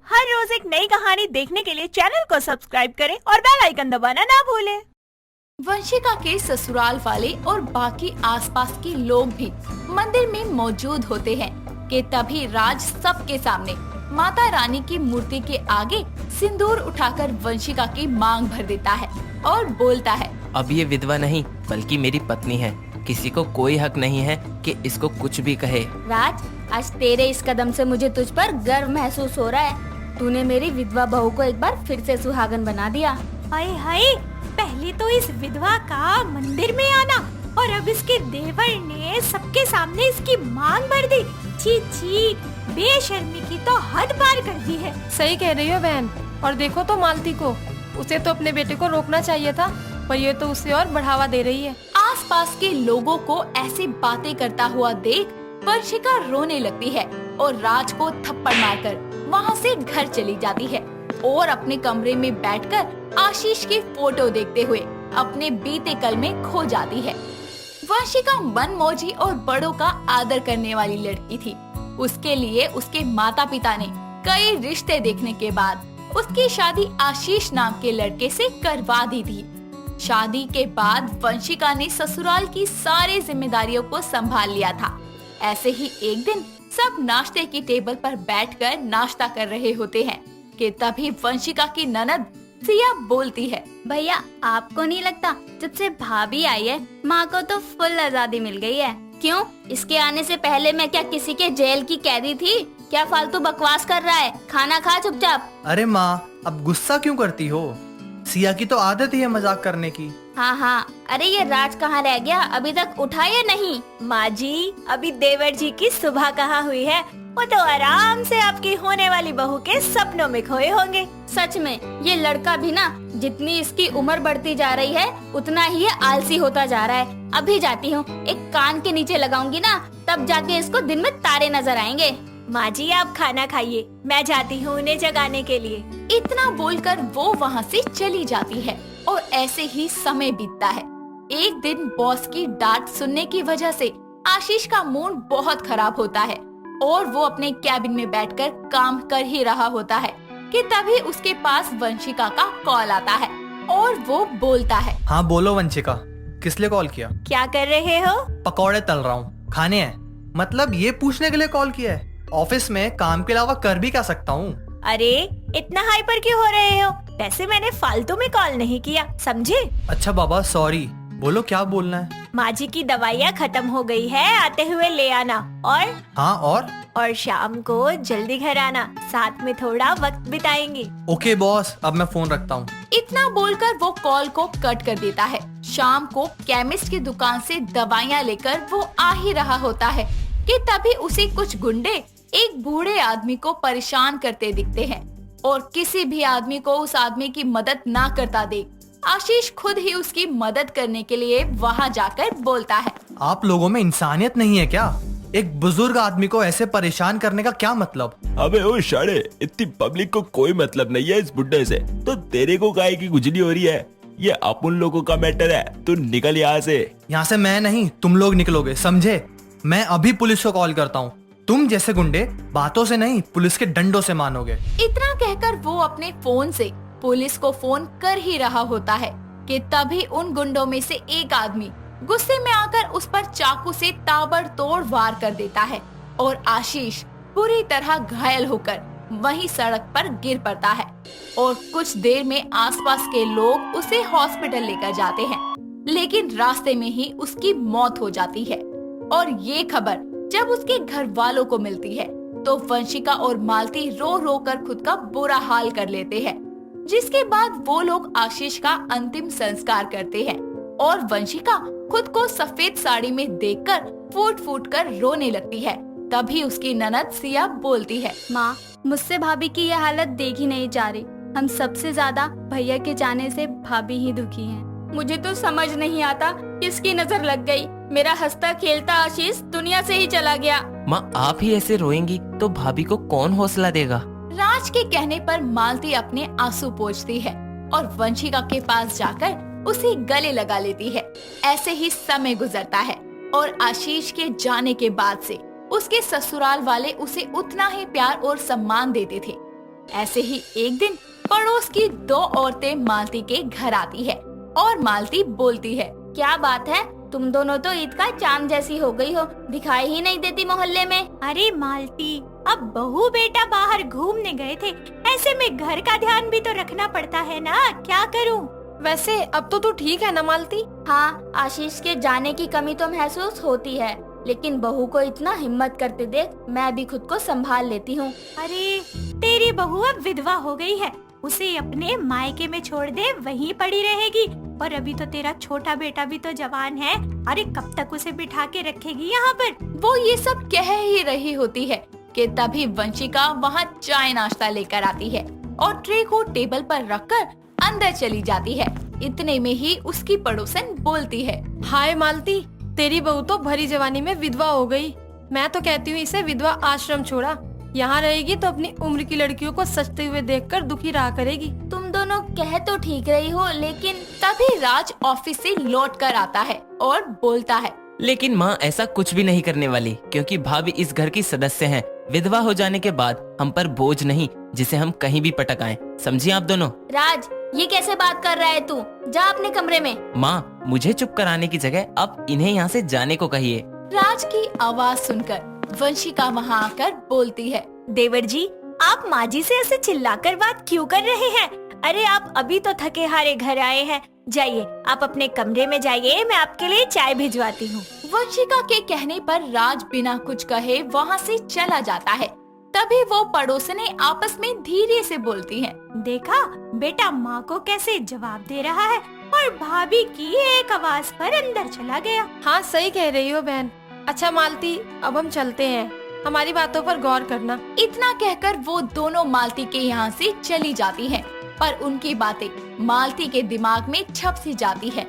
हर रोज एक नई कहानी देखने के लिए चैनल को सब्सक्राइब करें और बेल आइकन दबाना ना भूलें। वंशिका के ससुराल वाले और बाकी आसपास के लोग भी मंदिर में मौजूद होते हैं कि तभी राज सबके सामने माता रानी की मूर्ति के आगे सिंदूर उठाकर वंशिका की मांग भर देता है और बोलता है, अब ये विधवा नहीं बल्कि मेरी पत्नी है। किसी को कोई हक नहीं है कि इसको कुछ भी कहे। राज, आज तेरे इस कदम से मुझे तुझ पर गर्व महसूस हो रहा है। तूने मेरी विधवा बहू को एक बार फिर से सुहागन बना दिया। हाय हाय, पहले तो इस विधवा का मंदिर में आना और अब इसके देवर ने सबके सामने इसकी मांग भर दी। छी छी, बेशर्मी की तो हद पार कर दी है। सही कह रही हो बहन। और देखो तो मालती को, उसे तो अपने बेटे को रोकना चाहिए था, पर ये तो उसे और बढ़ावा दे रही है। आसपास के लोगों को ऐसी बातें करता हुआ देख वंशिका रोने लगती है और राज को थप्पड़ मारकर वहाँ से घर चली जाती है और अपने कमरे में बैठकर आशीष की फोटो देखते हुए अपने बीते कल में खो जाती है। वंशिका मनमौजी और बड़ों का आदर करने वाली लड़की थी। उसके लिए उसके माता पिता ने कई रिश्ते देखने के बाद उसकी शादी आशीष नाम के लड़के से करवा दी थी। शादी के बाद वंशिका ने ससुराल की सारी जिम्मेदारियों को संभाल लिया था। ऐसे ही एक दिन सब नाश्ते की टेबल पर बैठकर नाश्ता कर रहे होते हैं कि तभी वंशिका की ननद सिया बोलती है, भैया आपको नहीं लगता जब से भाभी आई है माँ को तो फुल आजादी मिल गई है? क्यों, इसके आने से पहले मैं क्या किसी के जेल की कैदी थी? क्या फालतू बकवास कर रहा है? खाना खा चुपचाप। अरे माँ, अब गुस्सा क्यों करती हो? सिया की तो आदत ही है मजाक करने की। हाँ, अरे ये राज कहाँ रह गया? अभी तक उठा या नहीं? माँ जी, अभी देवर जी की सुबह कहाँ हुई है? वो तो आराम से आपकी होने वाली बहू के सपनों में खोए होंगे। सच में ये लड़का भी ना, जितनी इसकी उम्र बढ़ती जा रही है उतना ही ये आलसी होता जा रहा है। अभी जाती हूँ, एक कान के नीचे लगाऊंगी ना, तब जाके इसको दिन में तारे नजर आएंगे। माँ जी आप खाना खाइए, मैं जाती हूँ उन्हें जगाने के लिए। इतना बोलकर वो वहाँ से चली जाती है और ऐसे ही समय बीतता है। एक दिन बॉस की डांट सुनने की वजह से आशीष का मूड बहुत खराब होता है और वो अपने कैबिन में बैठकर काम कर ही रहा होता है कि तभी उसके पास वंशिका का कॉल आता है और वो बोलता है, हाँ बोलो वंशिका, किस लिए कॉल किया? क्या कर रहे हो? पकौड़े तल रहा हूँ, खाने हैं। मतलब ये पूछने के लिए कॉल किया है? ऑफिस में काम के अलावा कर भी क्या सकता हूँ? अरे इतना हाइपर क्यों हो रहे हो? वैसे मैंने फालतू में कॉल नहीं किया, समझे? अच्छा बाबा सॉरी, बोलो क्या बोलना है? माँ जी की दवाइयाँ खत्म हो गई है, आते हुए ले आना। और हाँ और शाम को जल्दी घर आना, साथ में थोड़ा वक्त बिताएंगे। ओके बॉस, अब मैं फोन रखता हूँ। इतना बोलकर वो कॉल को कट कर देता है। शाम को केमिस्ट की दुकान से दवाइयाँ लेकर वो आ ही रहा होता है कि तभी उसे कुछ गुंडे एक बूढ़े आदमी को परेशान करते दिखते हैं और किसी भी आदमी को उस आदमी की मदद ना करता देख आशीष खुद ही उसकी मदद करने के लिए वहाँ जाकर बोलता है, आप लोगों में इंसानियत नहीं है क्या? एक बुजुर्ग आदमी को ऐसे परेशान करने का क्या मतलब? अबे ओ शाड़े, इतनी पब्लिक को कोई मतलब नहीं है इस बुड्ढे से, तो तेरे को काहे की गुजली हो रही है? ये अपन लोगों का मैटर है, तू निकल यहाँ से। यहाँ से मैं नहीं, तुम लोग निकलोगे, समझे? मैं अभी पुलिस को कॉल करता हूँ। तुम जैसे गुंडे बातों से नहीं, पुलिस के डंडों से मानोगे। इतना कहकर वो अपने फोन से पुलिस को फोन कर ही रहा होता है कि तभी उन गुंडों में से एक आदमी गुस्से में आकर उस पर चाकू से ताबड़तोड़ वार कर देता है और आशीष बुरी तरह घायल होकर वहीं सड़क पर गिर पड़ता है और कुछ देर में आसपास के लोग उसे हॉस्पिटल लेकर जाते हैं, लेकिन रास्ते में ही उसकी मौत हो जाती है। और ये खबर जब उसके घर वालों को मिलती है तो वंशिका और मालती रो रो कर खुद का बुरा हाल कर लेते हैं, जिसके बाद वो लोग आशीष का अंतिम संस्कार करते हैं और वंशिका खुद को सफेद साड़ी में देखकर फूट फूट कर रोने लगती है। तभी उसकी ननद सिया बोलती है, माँ, मुझसे भाभी की यह हालत देखी नहीं जा रही। हम सबसे ज्यादा भैया के जाने से भाभी ही दुखी हैं। मुझे तो समझ नहीं आता किसकी नजर लग गई। मेरा हंसता खेलता आशीष दुनिया से ही चला गया। माँ आप ही ऐसे रोएंगी तो भाभी को कौन हौसला देगा? राज के कहने पर मालती अपने आंसू पोंछती है और वंशिका के पास जाकर उसे गले लगा लेती है। ऐसे ही समय गुजरता है और आशीष के जाने के बाद से उसके ससुराल वाले उसे उतना ही प्यार और सम्मान देते थे। ऐसे ही एक दिन पड़ोस की 2 औरतें मालती के घर आती है और मालती बोलती है, क्या बात है, तुम दोनों तो ईद का चांद जैसी हो गई हो, दिखाई ही नहीं देती मोहल्ले में। अरे मालती, अब बहू बेटा बाहर घूमने गए थे, ऐसे में घर का ध्यान भी तो रखना पड़ता है ना, क्या करूं? वैसे अब तो तू ठीक है ना मालती? हाँ, आशीष के जाने की कमी तो महसूस होती है, लेकिन बहू को इतना हिम्मत करते देख मैं भी खुद को संभाल लेती हूँ। अरे तेरी बहू अब विधवा हो गई है, उसे अपने मायके में छोड़ दे, वहीं पड़ी रहेगी। और अभी तो तेरा छोटा बेटा भी तो जवान है, अरे कब तक उसे बिठा के रखेगी यहाँ पर? वो ये सब कह ही रही होती है कि तभी वंशिका वहाँ चाय नाश्ता लेकर आती है और ट्रे को टेबल पर रखकर अंदर चली जाती है। इतने में ही उसकी पड़ोसन बोलती है, हाय मालती, तेरी बहू तो भरी जवानी में विधवा हो गई। मैं तो कहती हूँ इसे विधवा आश्रम छोड़ा, यहाँ रहेगी तो अपनी उम्र की लड़कियों को सजते हुए देखकर दुखी रहा करेगी। तुम दोनों कह तो ठीक रही हो, लेकिन तभी राज ऑफिस से लौट कर आता है और बोलता है, लेकिन माँ ऐसा कुछ भी नहीं करने वाली, क्योंकि भाभी इस घर की सदस्य हैं। विधवा हो जाने के बाद हम पर बोझ नहीं जिसे हम कहीं भी पटक आए, समझिए आप दोनों। राज, ये कैसे बात कर रहा है तू? जा अपने कमरे में। माँ, मुझे चुप कराने की जगह अब इन्हें यहाँ से जाने को कहिए। राज की आवाज सुनकर वंशिका वहाँ आकर बोलती है, देवर जी, आप माँ जी से ऐसे चिल्लाकर बात क्यों कर रहे हैं? अरे आप अभी तो थके हारे घर आए हैं, जाइए आप अपने कमरे में जाइए, मैं आपके लिए चाय भिजवाती हूँ। वंशिका के कहने पर राज बिना कुछ कहे वहाँ से चला जाता है। तभी वो पड़ोसने आपस में धीरे से बोलती हैं, देखा बेटा माँ को कैसे जवाब दे रहा है, और भाभी की एक आवाज पर अंदर चला गया। हाँ सही कह रही हो बहन। अच्छा मालती, अब हम चलते हैं, हमारी बातों पर गौर करना। इतना कहकर वो दोनों मालती के यहाँ से चली जाती हैं, पर उनकी बातें मालती के दिमाग में छप सी जाती है।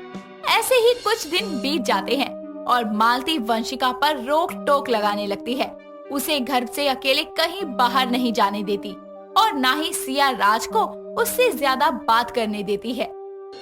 ऐसे ही कुछ दिन बीत जाते हैं और मालती वंशिका पर रोक टोक लगाने लगती है। उसे घर से अकेले कहीं बाहर नहीं जाने देती और ना ही सिया राज को उससे ज्यादा बात करने देती है।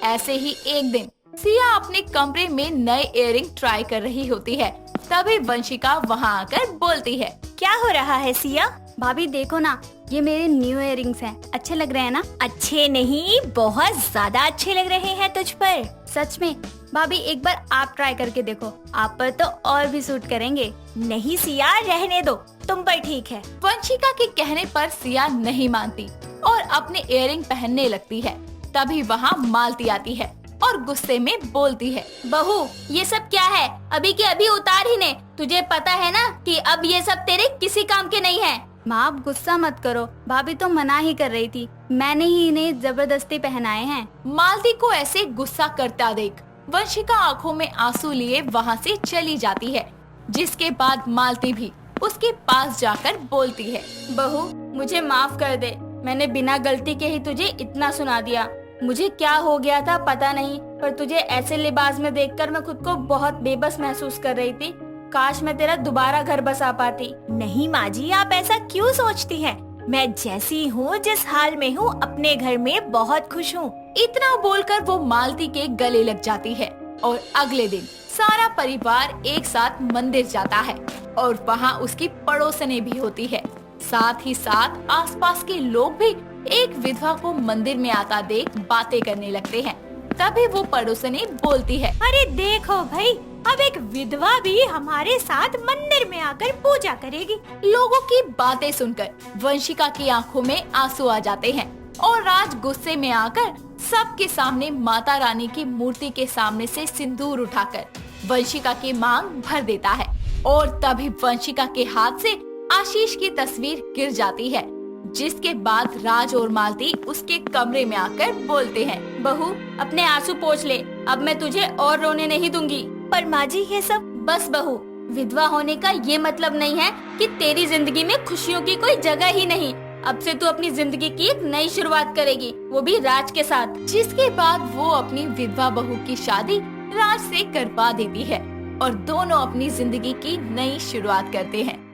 ऐसे ही एक दिन सिया अपने कमरे में नए इयररिंग ट्राई कर रही होती है। तभी वंशिका वहाँ आकर बोलती है, क्या हो रहा है सिया? भाभी देखो ना, ये मेरे न्यू इयररिंग्स हैं, अच्छे लग रहे हैं ना? अच्छे नहीं, बहुत ज्यादा अच्छे लग रहे हैं तुझ पर। सच में? भाभी एक बार आप ट्राई करके देखो, आप पर तो और भी सूट करेंगे। नहीं सिया, रहने दो, तुम पर ठीक है। वंशिका के कहने पर सिया नहीं मानती और अपने इयररिंग पहनने लगती है। तभी वहाँ मालती आती है और गुस्से में बोलती है, बहू ये सब क्या है? अभी के अभी उतार ही ने, तुझे पता है ना कि अब ये सब तेरे किसी काम के नहीं है। माँ आप गुस्सा मत करो, भाभी तो मना ही कर रही थी, मैंने ही इन्हें जबरदस्ती पहनाए हैं। मालती को ऐसे गुस्सा करता देख वंशिका आंखों में आंसू लिए वहाँ से चली जाती है, जिसके बाद मालती भी उसके पास जाकर बोलती है, बहू मुझे माफ कर दे, मैंने बिना गलती के ही तुझे इतना सुना दिया। मुझे क्या हो गया था पता नहीं, पर तुझे ऐसे लिबास में देखकर मैं खुद को बहुत बेबस महसूस कर रही थी। काश मैं तेरा दोबारा घर बसा पाती। नहीं माँ जी, आप ऐसा क्यों सोचती हैं? मैं जैसी हूँ, जिस हाल में हूँ, अपने घर में बहुत खुश हूँ। इतना बोलकर वो मालती के गले लग जाती है और अगले दिन सारा परिवार एक साथ मंदिर जाता है और वहाँ उसकी पड़ोसने भी होती है। साथ ही साथ आसपास के लोग भी एक विधवा को मंदिर में आता देख बातें करने लगते हैं। तभी वो पड़ोसने बोलती है, अरे देखो भाई, अब एक विधवा भी हमारे साथ मंदिर में आकर पूजा करेगी। लोगों की बातें सुनकर वंशिका की आंखों में आंसू आ जाते हैं और राज गुस्से में आकर सबके सामने माता रानी की मूर्ति के सामने से सिंदूर उठाकर वंशिका की मांग भर देता है और तभी वंशिका के हाथ से आशीष की तस्वीर गिर जाती है, जिसके बाद राज और मालती उसके कमरे में आकर बोलते हैं, बहू अपने आंसू पोंछ ले, अब मैं तुझे और रोने नहीं दूंगी। पर माँ जी ये सब बस बहू, विधवा होने का ये मतलब नहीं है कि तेरी जिंदगी में खुशियों की कोई जगह ही नहीं। अब से तू अपनी जिंदगी की एक नई शुरुआत करेगी, वो भी राज के साथ। जिसके बाद वो अपनी विधवा बहू की शादी राज से करवा देती है और दोनों अपनी जिंदगी की नई शुरुआत करते हैं।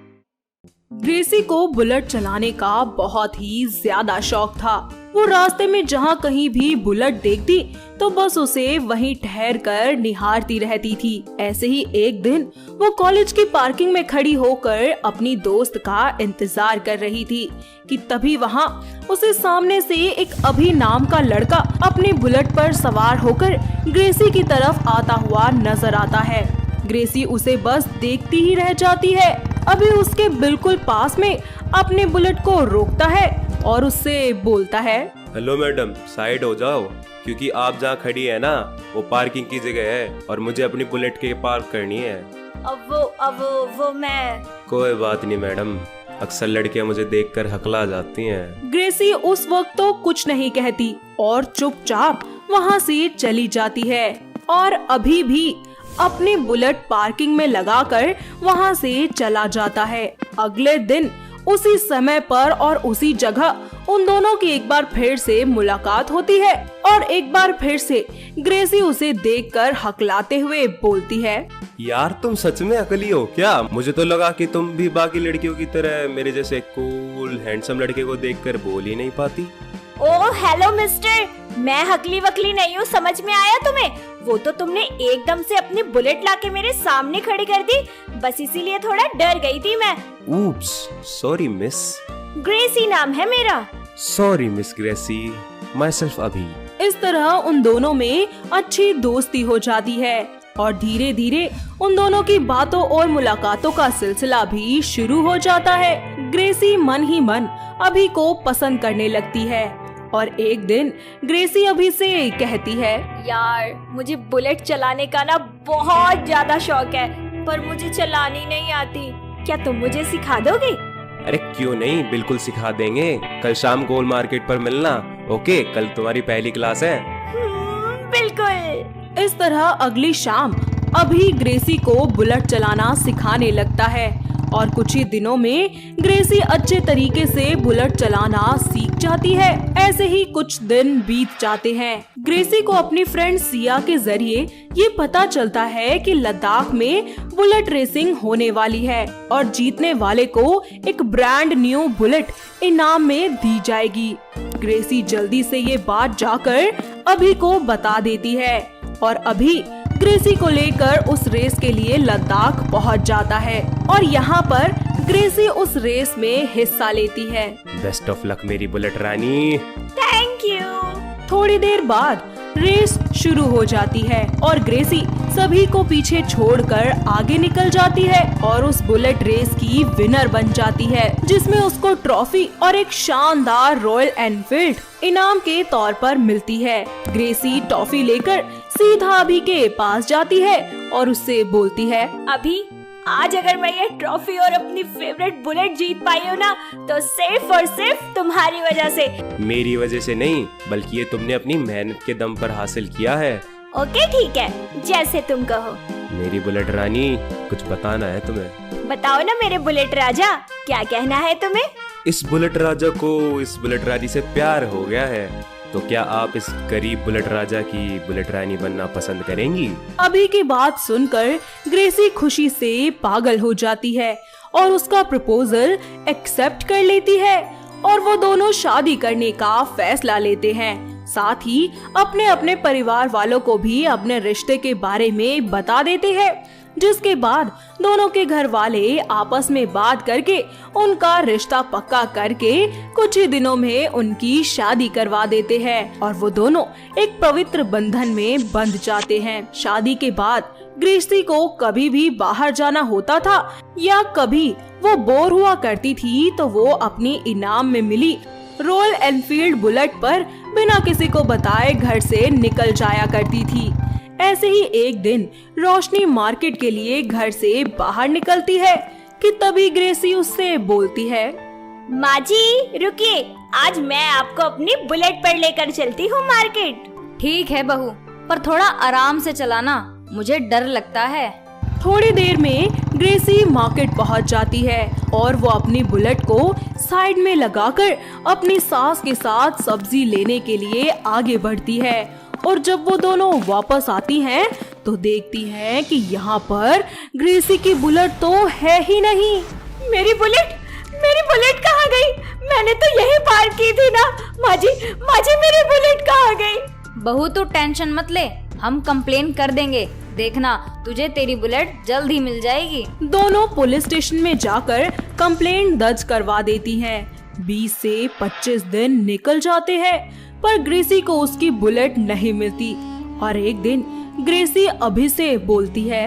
ग्रेसी को बुलेट चलाने का बहुत ही ज्यादा शौक था। वो रास्ते में जहाँ कहीं भी बुलेट देखती तो बस उसे वहीं ठहर कर निहारती रहती थी। ऐसे ही एक दिन वो कॉलेज की पार्किंग में खड़ी होकर अपनी दोस्त का इंतजार कर रही थी कि तभी वहाँ उसे सामने से एक अभी नाम का लड़का अपनी बुलेट पर सवार होकर ग्रेसी की तरफ आता हुआ नजर आता है। ग्रेसी उसे बस देखती ही रह जाती है। अभी उसके बिल्कुल पास में अपने बुलेट को रोकता है और उससे बोलता है, हेलो मैडम, साइड हो जाओ, क्योंकि आप जहाँ खड़ी है ना वो पार्किंग की जगह है और मुझे अपनी बुलेट के पार्क करनी है। अब वो मैं। कोई बात नहीं मैडम, अक्सर लड़कियां मुझे देखकर हकला जाती हैं। ग्रेसी उस वक्त तो कुछ नहीं कहती और चुपचाप वहाँ से चली जाती है और अभी भी अपनी बुलेट पार्किंग में लगाकर वहाँ से चला जाता है। अगले दिन उसी समय पर और उसी जगह उन दोनों की एक बार फिर से मुलाकात होती है और एक बार फिर से ग्रेसी उसे देखकर हकलाते हुए बोलती है, यार तुम सच में अकली हो क्या? मुझे तो लगा कि तुम भी बाकी लड़कियों की तरह मेरे जैसे कूल हैंडसम लड़के को देखकर बोल ही नहीं पाती। ओह हेलो मिस्टर, मैं हकली वकली नहीं हूँ, समझ में आया तुम्हें? वो तो तुमने एकदम से अपनी बुलेट लाके मेरे सामने खड़ी कर दी, बस इसीलिए थोड़ा डर गई थी मैं। Oops, sorry miss. ग्रेसी नाम है मेरा। Sorry miss Gracy, myself अभी। इस तरह उन दोनों में अच्छी दोस्ती हो जाती है और धीरे धीरे उन दोनों की बातों और मुलाकातों का सिलसिला भी शुरू हो जाता है। ग्रेसी मन ही मन अभी को पसंद करने लगती है और एक दिन ग्रेसी अभी से कहती है, यार मुझे बुलेट चलाने का ना बहुत ज्यादा शौक है, पर मुझे चलानी नहीं आती, क्या तुम मुझे सिखा दोगे? अरे क्यों नहीं, बिल्कुल सिखा देंगे। कल शाम गोल मार्केट पर मिलना, ओके? कल तुम्हारी पहली क्लास है। बिल्कुल। इस तरह अगली शाम अभी ग्रेसी को बुलेट चलाना सिखाने लगता है और कुछ ही दिनों में ग्रेसी अच्छे तरीके से बुलेट चलाना सीख जाती है। ऐसे ही कुछ दिन बीत जाते हैं। ग्रेसी को अपनी फ्रेंड सिया के जरिए ये पता चलता है कि लद्दाख में बुलेट रेसिंग होने वाली है और जीतने वाले को एक ब्रांड न्यू बुलेट इनाम में दी जाएगी। ग्रेसी जल्दी से ये बात जाकर अभी को बता देती है और अभी ग्रेसी को लेकर उस रेस के लिए लद्दाख पहुंच जाता है और यहाँ पर ग्रेसी उस रेस में हिस्सा लेती है। बेस्ट ऑफ लक मेरी बुलेट रानी। Thank you. थोड़ी देर बाद रेस शुरू हो जाती है और ग्रेसी सभी को पीछे छोड़कर आगे निकल जाती है और उस बुलेट रेस की विनर बन जाती है, जिसमें उसको ट्रॉफी और एक शानदार रॉयल एनफील्ड इनाम के तौर पर मिलती है। ग्रेसी ट्रॉफी लेकर सीधा अभी के पास जाती है और उससे बोलती है, अभी आज अगर मैं ये ट्रॉफी और अपनी फेवरेट बुलेट जीत पाई हूँ ना, तो सिर्फ और सिर्फ तुम्हारी वजह से। मेरी वजह से नहीं, बल्कि ये तुमने अपनी मेहनत के दम पर हासिल किया है। ओके ठीक है, जैसे तुम कहो। मेरी बुलेट रानी, कुछ बताना है तुम्हें? बताओ ना मेरे बुलेट राजा, क्या कहना है तुम्हें? इस बुलेट राजा को इस बुलेट रानी से प्यार हो गया है, तो क्या आप इस गरीब बुलेट राजा की बुलेट रानी बनना पसंद करेंगी? अभी की बात सुनकर ग्रेसी खुशी से पागल हो जाती है और उसका प्रपोजल एक्सेप्ट कर लेती है और वो दोनों शादी करने का फैसला लेते हैं। साथ ही अपने अपने परिवार वालों को भी अपने रिश्ते के बारे में बता देते हैं, जिसके बाद दोनों के घर वाले आपस में बात करके उनका रिश्ता पक्का करके कुछ ही दिनों में उनकी शादी करवा देते हैं और वो दोनों एक पवित्र बंधन में बंध जाते हैं। शादी के बाद ग्रेसी को कभी भी बाहर जाना होता था या कभी वो बोर हुआ करती थी तो वो अपनी इनाम में मिली रॉयल एनफील्ड बुलेट पर बिना किसी को बताए घर से निकल जाया करती थी। ऐसे ही एक दिन रोशनी मार्केट के लिए घर से बाहर निकलती है कि तभी ग्रेसी उससे बोलती है, माँ जी रुकिए, आज मैं आपको अपनी बुलेट पर लेकर चलती हूँ मार्केट। ठीक है बहू, पर थोड़ा आराम से चलाना, मुझे डर लगता है। थोड़ी देर में ग्रेसी मार्केट पहुंच जाती है और वो अपनी बुलेट को साइड में लगाकर अपनी सास के साथ सब्जी लेने के लिए आगे बढ़ती है और जब वो दोनों वापस आती हैं तो देखती हैं कि यहाँ पर ग्रेसी की बुलेट तो है ही नहीं। मेरी बुलेट मेरी बुलेट कहाँ गई? मैंने तो यही पार्क की थी ना। माँ जी मेरी बुलेट कहाँ गई? बहू तू टेंशन मत ले, हम कंप्लेन कर देंगे। देखना तुझे तेरी बुलेट जल्द ही मिल जाएगी। दोनों पुलिस स्टेशन में जाकर कंप्लेंट दर्ज करवा देती हैं। 20 से 25 दिन निकल जाते हैं पर ग्रेसी को उसकी बुलेट नहीं मिलती। और एक दिन ग्रेसी अभी से बोलती है,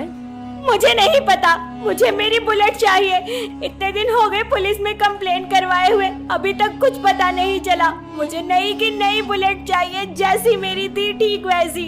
मुझे नहीं पता, मुझे मेरी बुलेट चाहिए। इतने दिन हो गए पुलिस में कंप्लेन करवाए हुए, अभी तक कुछ पता नहीं चला। मुझे नई की नई बुलेट चाहिए, जैसी मेरी थी ठीक वैसी।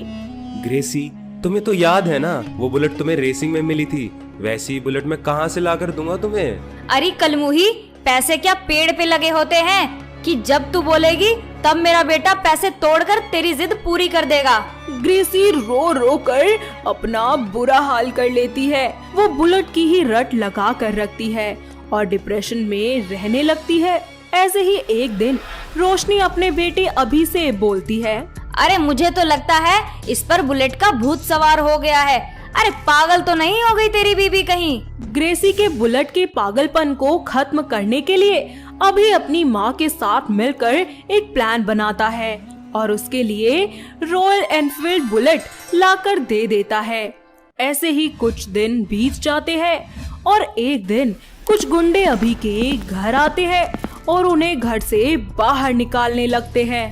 ग्रेसी, तुम्हें तो याद है ना वो बुलेट तुम्हें रेसिंग में मिली थी, वैसी बुलेट मैं कहाँ से लाकर दूंगा तुम्हें। अरे कलमुही, पैसे क्या पेड़ पे लगे होते हैं कि जब तू बोलेगी तब मेरा बेटा पैसे तोड़कर तेरी जिद पूरी कर देगा। ग्रेसी रो रो कर अपना बुरा हाल कर लेती है। वो बुलेट की ही रट लगा कर रखती है और डिप्रेशन में रहने लगती है। ऐसे ही एक दिन रोशनी अपने बेटे अभी से बोलती है, अरे मुझे तो लगता है इस पर बुलेट का भूत सवार हो गया है। अरे पागल तो नहीं हो गई तेरी बीबी कहीं? ग्रेसी के बुलेट के पागलपन को खत्म करने के लिए अभी अपनी माँ के साथ मिलकर एक प्लान बनाता है और उसके लिए रॉयल एनफील्ड बुलेट लाकर दे देता है। ऐसे ही कुछ दिन बीत जाते हैं और एक दिन कुछ गुंडे अभी के घर आते हैं और उन्हें घर से बाहर निकालने लगते हैं।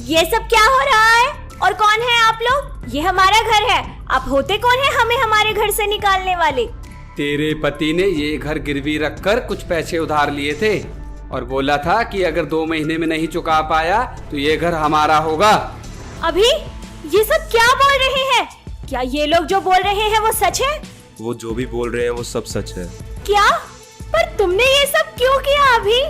ये सब क्या हो रहा है और कौन है आप लोग? ये हमारा घर है, आप होते कौन है हमें हमारे घर से निकालने वाले? तेरे पति ने ये घर गिरवी रखकर कुछ पैसे उधार लिए थे और बोला था कि अगर 2 महीने में नहीं चुका पाया तो ये घर हमारा होगा। अभी ये सब क्या बोल रहे हैं? क्या ये लोग जो बोल रहे हैं वो सच है? वो जो भी बोल रहे हैं वो सब सच है। क्या? पर तुमने ये सब क्यों किया अभी?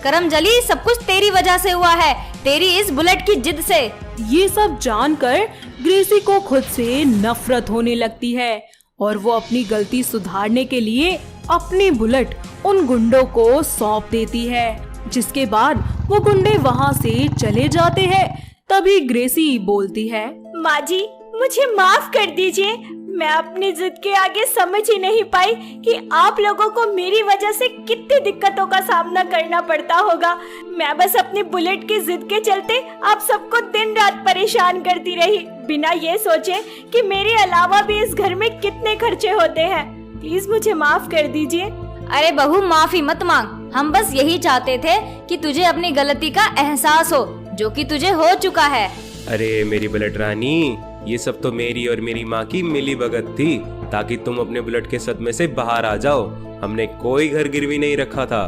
करमजली, सब कुछ तेरी वजह से हुआ है, तेरी इस बुलेट की जिद से। ये सब जानकर ग्रेसी को खुद से नफरत होने लगती है और वो अपनी गलती सुधारने के लिए अपनी बुलेट उन गुंडों को सौंप देती है, जिसके बाद वो गुंडे वहाँ से चले जाते हैं। तभी ग्रेसी बोलती है, माँ जी मुझे माफ कर दीजिए, मैं अपनी जिद के आगे समझ ही नहीं पाई कि आप लोगों को मेरी वजह से कितनी दिक्कतों का सामना करना पड़ता होगा। मैं बस अपनी बुलेट की जिद के चलते आप सबको दिन रात परेशान करती रही, बिना ये सोचे कि मेरे अलावा भी इस घर में कितने खर्चे होते हैं। प्लीज मुझे माफ कर दीजिए। अरे बहू, माफी मत मांग, हम बस यही चाहते थे कि तुझे अपनी गलती का एहसास हो, जो कि तुझे हो चुका है। अरे मेरी बुलेट रानी, ये सब तो मेरी और मेरी माँ की मिली भगत थी ताकि तुम अपने बुलेट के सदमे से बाहर आ जाओ। हमने कोई घर गिरवी नहीं रखा था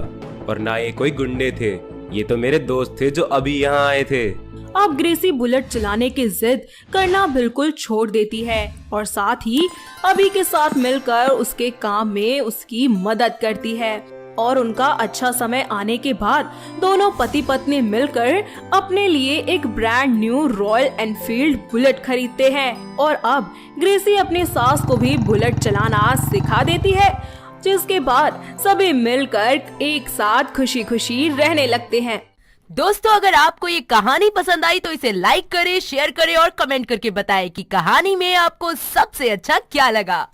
और ना ये कोई गुंडे थे, ये तो मेरे दोस्त थे जो अभी यहाँ आए थे। अब ग्रेसी बुलेट चलाने की जिद करना बिल्कुल छोड़ देती है और साथ ही अभी के साथ मिलकर उसके काम में उसकी मदद करती है। और उनका अच्छा समय आने के बाद दोनों पति पत्नी मिलकर अपने लिए एक brand new royal Enfield bullet खरीदते हैं। और अब ग्रेसी अपनी सास को भी बुलेट चलाना सिखा देती है, जिसके बाद सभी मिलकर एक साथ खुशी खुशी रहने लगते हैं। दोस्तों, अगर आपको ये कहानी पसंद आई तो इसे लाइक करें, शेयर करें और कमेंट करके बताएं कि कहानी में आपको सबसे अच्छा क्या लगा।